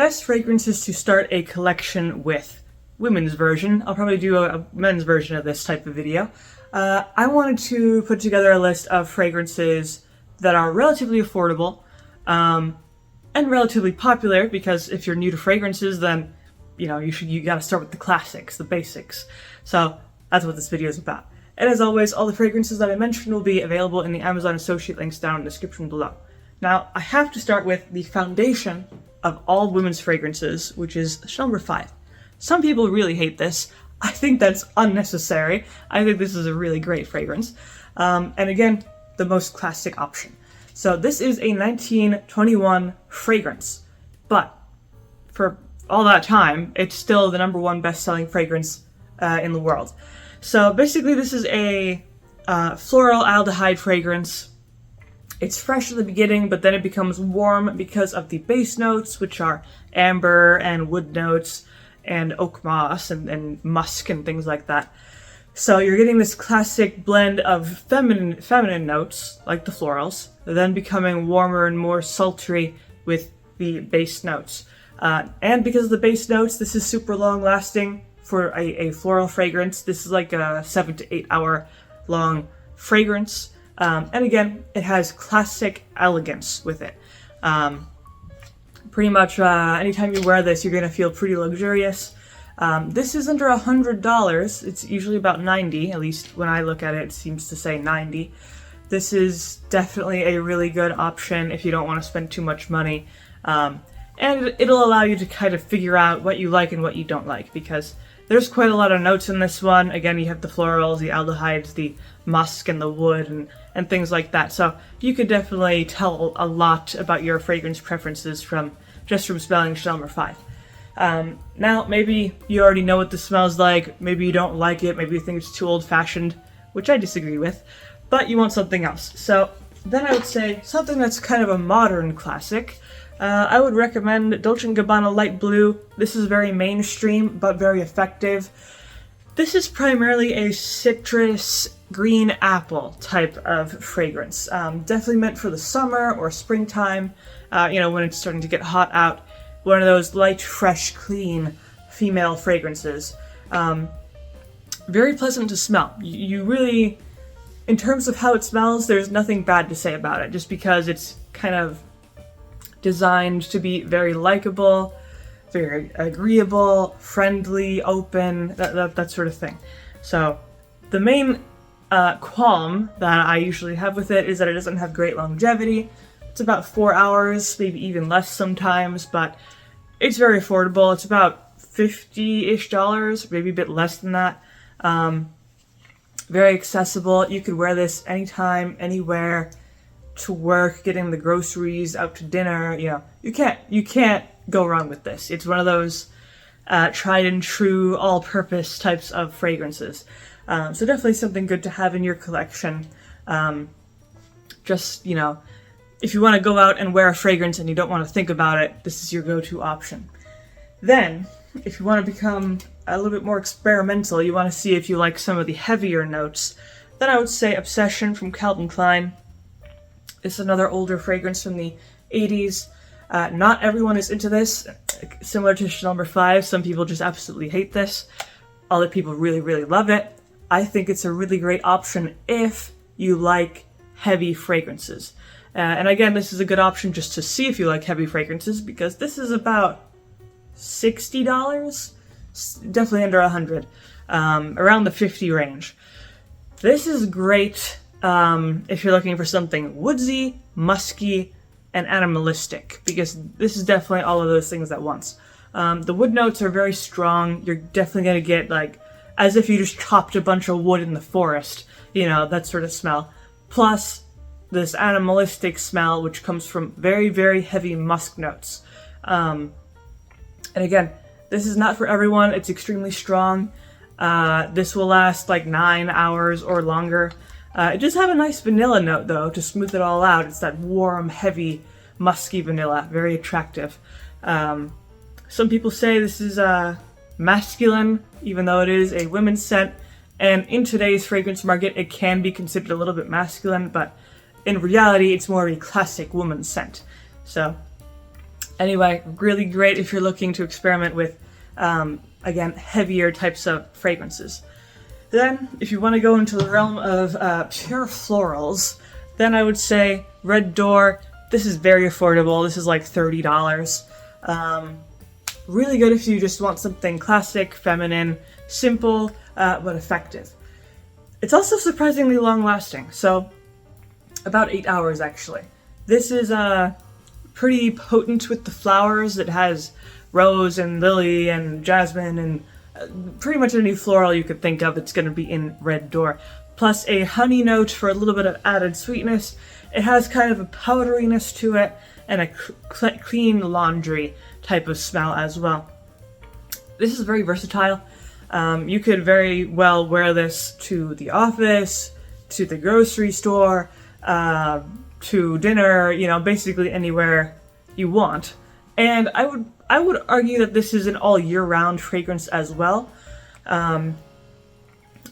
best fragrances to start a collection with. Women's version. I'll probably do a men's version of this type of video. I wanted to put together a list of fragrances that are relatively affordable and relatively popular, because if you're new to fragrances, then you gotta start with the classics, the basics. So that's what this video is about. And as always, all the fragrances that I mentioned will be available in the Amazon associate links down in the description below. Now, I have to start with the foundation of all women's fragrances, which is Chanel No. 5. Some people really hate this. I think that's unnecessary. I think this is a really great fragrance. And again, the most classic option. So this is a 1921 fragrance, but for all that time, it's still the #1 best-selling fragrance in the world. So basically, this is a floral aldehyde fragrance. It's fresh at the beginning, but then it becomes warm because of the base notes, which are amber and wood notes and oak moss and musk and things like that. So you're getting this classic blend of feminine notes, like the florals, then becoming warmer and more sultry with the base notes. And because of the base notes, this is super long lasting for a floral fragrance. This is like a 7 to 8 hour long fragrance. And again, it has classic elegance with it. Pretty much anytime you wear this, you're going to feel pretty luxurious. This is under $100. It's usually about 90, at least when I look at it, it seems to say 90. This is definitely a really good option if you don't want to spend too much money. And it'll allow you to kind of figure out what you like and what you don't like, because there's quite a lot of notes in this one. Again, you have the florals, the aldehydes, the musk, and the wood, and things like that. So you could definitely tell a lot about your fragrance preferences just from smelling Chanel No. 5. Now, maybe you already know what this smells like, maybe you don't like it, maybe you think it's too old-fashioned, which I disagree with, but you want something else. So then I would say something that's kind of a modern classic. I would recommend Dolce & Gabbana Light Blue. This is very mainstream, but very effective. This is primarily a citrus green apple type of fragrance. Definitely meant for the summer or springtime, when it's starting to get hot out. One of those light, fresh, clean female fragrances. Very pleasant to smell. You really, in terms of how it smells, there's nothing bad to say about it, just because it's kind of designed to be very likable, very agreeable, friendly, open, that sort of thing. So the main qualm that I usually have with it is that it doesn't have great longevity. It's about 4 hours, maybe even less sometimes, but it's very affordable. It's about $50-ish, maybe a bit less than that. Very accessible. You could wear this anytime, anywhere, to work, getting the groceries, out to dinner. You can't go wrong with this. It's one of those tried and true, all-purpose types of fragrances. So definitely something good to have in your collection. If you want to go out and wear a fragrance and you don't want to think about it, this is your go-to option. Then, if you want to become a little bit more experimental, you want to see if you like some of the heavier notes, then I would say Obsession from Calvin Klein. It's another older fragrance from the 80s. Not everyone is into this. Similar to Chanel No. 5, some people just absolutely hate this. Other people really, really love it. I think it's a really great option if you like heavy fragrances. And again, this is a good option just to see if you like heavy fragrances, because this is about $60, definitely under $100, around the $50 range. This is great if you're looking for something woodsy, musky, and animalistic, because this is definitely all of those things at once. The wood notes are very strong. You're definitely going to get as if you just chopped a bunch of wood in the forest, that sort of smell. Plus, this animalistic smell, which comes from very, very heavy musk notes. And again, this is not for everyone. It's extremely strong. This will last 9 hours or longer. It does have a nice vanilla note, though, to smooth it all out. It's that warm, heavy, musky vanilla. Very attractive. Some people say this is masculine, even though it is a women's scent. And in today's fragrance market, it can be considered a little bit masculine, but in reality, it's more of a classic woman's scent. So, Anyway, really great if you're looking to experiment with, again, heavier types of fragrances. Then, if you want to go into the realm of pure florals, then I would say Red Door. This is very affordable. This is like $30. Really good if you just want something classic, feminine, simple, but effective. It's also surprisingly long-lasting, so about 8 hours actually. This is pretty potent with the flowers. It has rose and lily and jasmine and pretty much any floral you could think of, it's going to be in Red Door. Plus a honey note for a little bit of added sweetness. It has kind of a powderiness to it and a clean laundry type of smell as well. This is very versatile. You could very well wear this to the office, to the grocery store, to dinner, you know, basically anywhere you want. And I would argue that this is an all year round fragrance as well.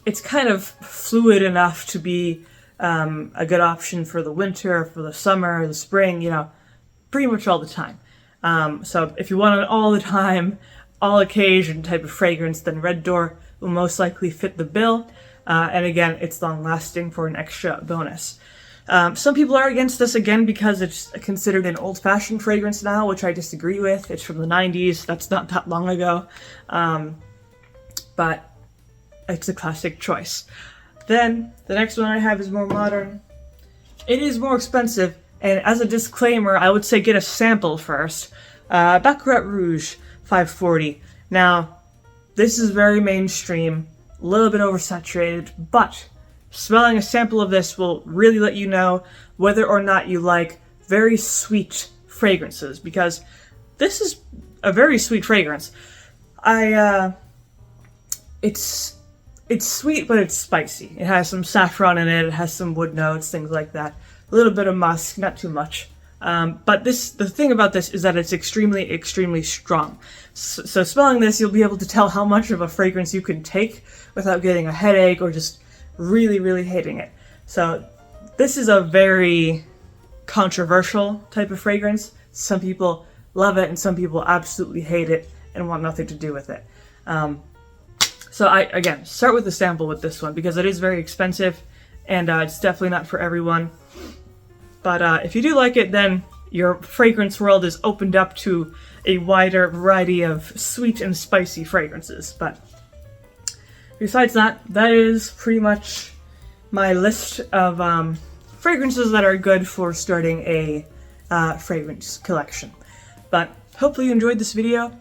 It's kind of fluid enough to be a good option for the winter, for the summer, the spring, you know, pretty much all the time. So if you want an all the time, all occasion type of fragrance, then Red Door will most likely fit the bill. And again, it's long lasting for an extra bonus. Some people are against this again because it's considered an old-fashioned fragrance now, which I disagree with. It's from the 90s. That's not that long ago. But it's a classic choice. Then, the next one I have is more modern. It is more expensive, and as a disclaimer, I would say get a sample first. Baccarat Rouge 540. Now, this is very mainstream, a little bit oversaturated, but smelling a sample of this will really let you know whether or not you like very sweet fragrances, because this is a very sweet fragrance. It's sweet, but it's spicy. It has some saffron in it, it has some wood notes, things like that. A little bit of musk, not too much. But the thing about this is that it's extremely, extremely strong. So smelling this, you'll be able to tell how much of a fragrance you can take without getting a headache or just really, really hating it. So this is a very controversial type of fragrance. Some people love it and some people absolutely hate it and want nothing to do with it. So again, start with a sample with this one because it is very expensive and it's definitely not for everyone. But if you do like it, then your fragrance world is opened up to a wider variety of sweet and spicy fragrances. But besides that, that is pretty much my list of fragrances that are good for starting a fragrance collection. But hopefully you enjoyed this video.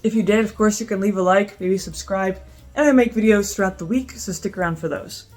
If you did, of course, you can leave a like, maybe subscribe, and I make videos throughout the week, so stick around for those.